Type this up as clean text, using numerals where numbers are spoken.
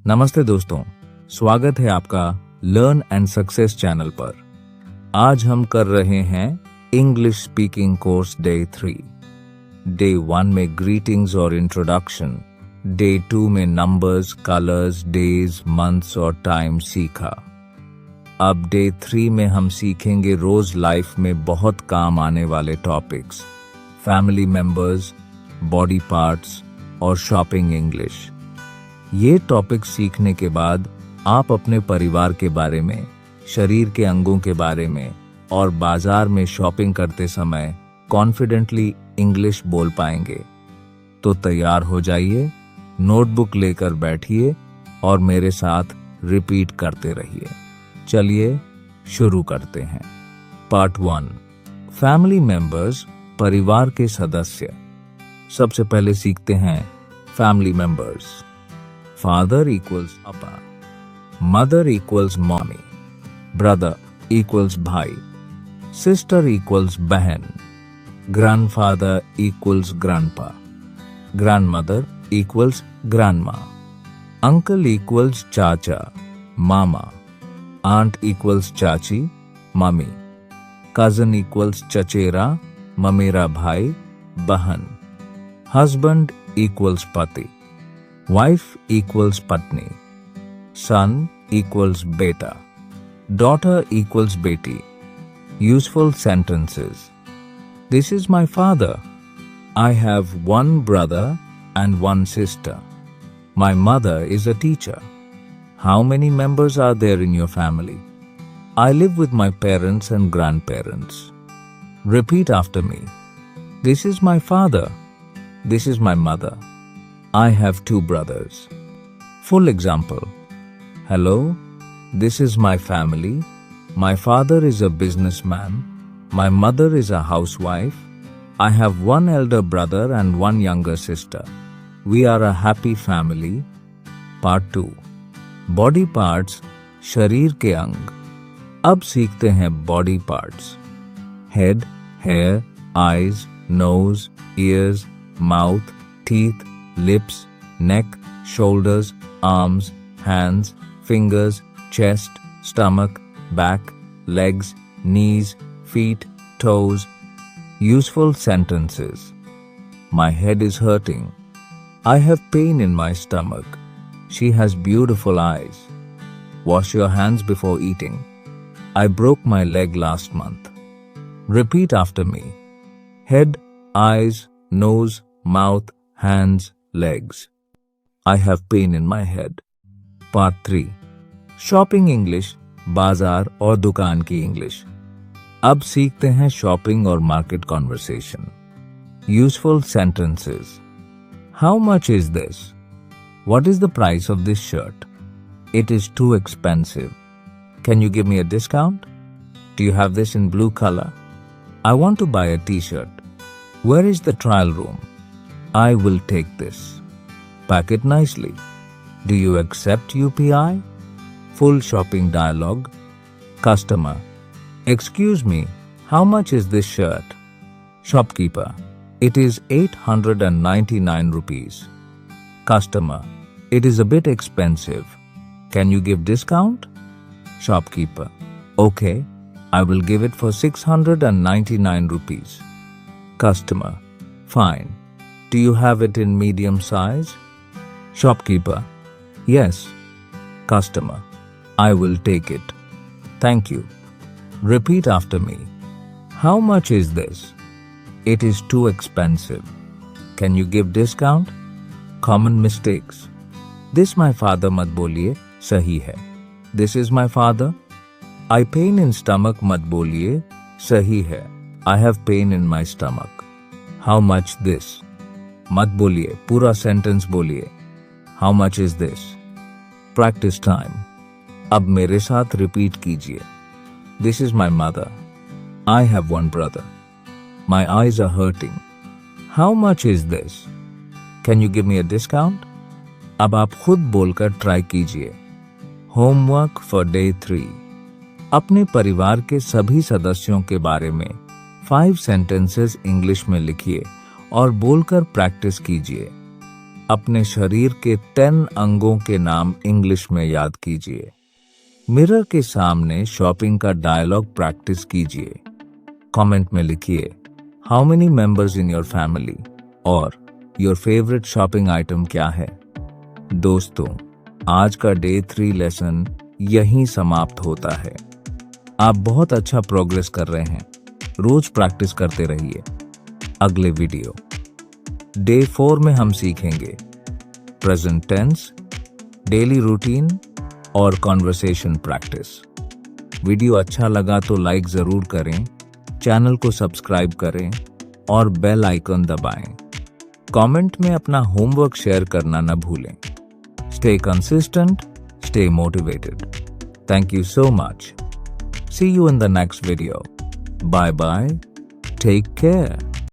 नमस्ते दोस्तों, स्वागत है आपका लर्न एंड सक्सेस चैनल पर। आज हम कर रहे हैं English speaking course day 3। Day 1 में ग्रीटिंग्स और इंट्रोडक्शन, डे 2 में नंबर्स, कलर्स, डेज, मंथ्स और टाइम सीखा। अब डे 3 में हम सीखेंगे रोज लाइफ में बहुत काम आने वाले topics, family members, body parts और शॉपिंग इंग्लिश। ये टॉपिक सीखने के बाद आप अपने परिवार के बारे में, शरीर के अंगों के बारे में और बाजार में शॉपिंग करते समय कॉन्फिडेंटली इंग्लिश बोल पाएंगे। तो तैयार हो जाइए, नोटबुक लेकर बैठिए और मेरे साथ रिपीट करते रहिए। चलिए शुरू करते हैं। पार्ट 1, फैमिली मेंबर्स, परिवार के सदस्य। सबसे पहले सीखते हैं family members. Father equals papa, mother equals mommy, brother equals bhai, sister equals बहन, grandfather equals grandpa, grandmother equals grandma, uncle equals chacha, mama, aunt equals chachi, mummy, cousin equals chachera, mamera bhai, bahan, husband equals pati, wife equals patni, son equals beta, daughter equals beti. Useful sentences. This is my father. I have one brother and one sister. My mother is a teacher. How many members are there in your family? I live with my parents and grandparents. Repeat after me. This is my father. This is my mother. I have 2 brothers. Full example. Hello, this is my family. My father is a businessman. My mother is a housewife. I have 1 elder brother and 1 younger sister. We are a happy family. Part 2. Body parts, शरीर के अंग। अब सीखते हैं body parts. Head, hair, eyes, nose, ears, mouth, teeth, lips, neck, shoulders, arms, hands, fingers, chest, stomach, back, legs, knees, feet, toes. Useful sentences. My head is hurting. I have pain in my stomach. She has beautiful eyes. Wash your hands before eating. I broke my leg last month. Repeat after me. Head, eyes, nose, mouth, hands, legs. I have pain in my head. Part 3. Shopping English, बाजार और दुकान की English. अब सीखते हैं shopping और market conversation. Useful sentences. How much is this? What is the price of this shirt? It is too expensive. Can you give me a discount? Do you have this in blue color? I want to buy a t-shirt. Where is the trial room? I will take this. Pack it nicely. Do you accept UPI? Full shopping dialogue. Customer. Excuse me, how much is this shirt? Shopkeeper. It is 899 rupees. Customer. It is a bit expensive. Can you give discount? Shopkeeper. Okay, I will give it for 699 rupees. Customer. Fine. Do you have it in medium size? Shopkeeper. Yes. Customer. I will take it. Thank you. Repeat after me. How much is this? It is too expensive. Can you give discount? Common mistakes. This my father मत बोलिए, सही है. This is my father. I pain in stomach मत बोलिए, सही है. I have pain in my stomach. How much this? मत बोलिए, पूरा सेंटेंस बोलिए। How much is this? Practice time. अब मेरे साथ रिपीट कीजिए। This is my mother. I have 1 brother. My eyes are hurting. How much is this? Can you give me a discount? अब आप खुद बोलकर ट्राई कीजिए। Homework for day 3। अपने परिवार के सभी सदस्यों के बारे में 5 सेंटेंसेस इंग्लिश में लिखिए और बोलकर प्रैक्टिस कीजिए। अपने शरीर के 10 अंगों के नाम इंग्लिश में याद कीजिए। मिरर के सामने शॉपिंग का डायलॉग प्रैक्टिस कीजिए। कमेंट में लिखिए how many members in your family और योर फेवरेट शॉपिंग आइटम क्या है। दोस्तों, आज का डे 3 लेसन यहीं समाप्त होता है। आप बहुत अच्छा प्रोग्रेस कर रहे हैं। रोज प्रैक्टिस करते रहिए। अगले वीडियो डे 4 में हम सीखेंगे प्रेजेंट टेंस, डेली रूटीन और कॉन्वर्सेशन प्रैक्टिस। वीडियो अच्छा लगा तो लाइक जरूर करें, चैनल को सब्सक्राइब करें और बेल आइकन दबाएं। कमेंट में अपना होमवर्क शेयर करना न भूलें। Stay consistent, stay motivated. Thank you so much. See you in the next video. Bye bye. Take care.